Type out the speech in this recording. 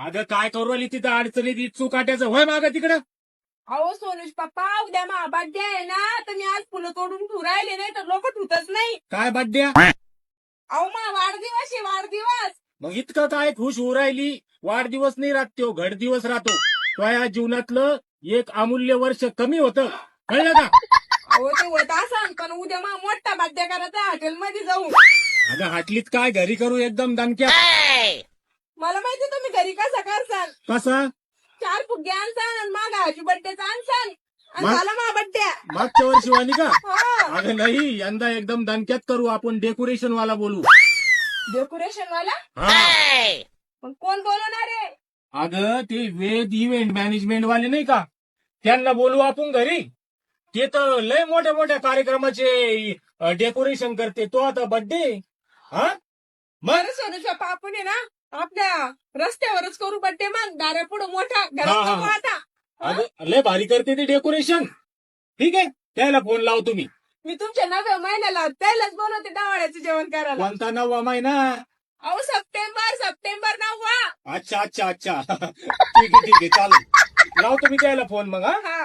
अगं काय करू राहिली तिथं अडचणीत चुकाट्याचं होय मागं तिकडं. अहो सोनुष पप्पा उद्या मा बर्थडे आहे ना, तर मी आज फुलं तोडून ठेवू राहिले, नाही तर लोक ठुतच नाही. काय बड्ड्या. अहो मा वाढदिवस आहे, वाढदिवस. मग इतकं काय खुश होऊ राहिली. वाढदिवस नाही राहत तो घड दिवस राहतो. तो या जीवनातलं एक अमूल्य वर्ष कमी होतं कळलं का. अहो ते होत असं, पण उद्या मा मोठा बर्थडे करायचा हॉटेलमध्ये जाऊ. अगं हाटलीत काय घरी करू एकदम दणक्या. मला माहिती तुम्ही घरी कसं करसाल. कसा 4 फुगे आणसान आणि मागा हॅपी बर्थडेचा आणसान आणि मग? झाला मा बर्थडे. मागच्या वर्षी वाणी का. हा अगं नाही यंदा एकदम दणक्यात करू आपण. डेकोरेशन वाला बोलू. डेकोरेशन वाला. हा. पण कोण बोलवणार आहे. अगं ते वेद इव्हेंट मॅनेजमेंट वाले नाही का, त्यांना बोलू आपण घरी. ते तर लय मोठ्या मोठ्या कार्यक्रमाचे डेकोरेशन करते. तो आता बर्थडे. हा मग बरं सोनुष पप्पा आपण आहे ना आपल्या रस्त्यावरच करू बर्थडे, मग दारा पुढे मोठा हा, घरात हा, नको हा. आता. अगं लय भारी करते ते डेकोरेशन. ठीक आहे त्याला फोन लाव तुम्ही. मी तुमच्या 9व्या महिन्याला त्यालाच बोलवते डावाळ्याचं जेवण करायला. कोणता 9वा महिना. अहो सप्टेंबर 9वा. अच्छा अच्छा अच्छा ठीक आहे चालेल. लाव तुम्ही त्याला फोन मग. हा हा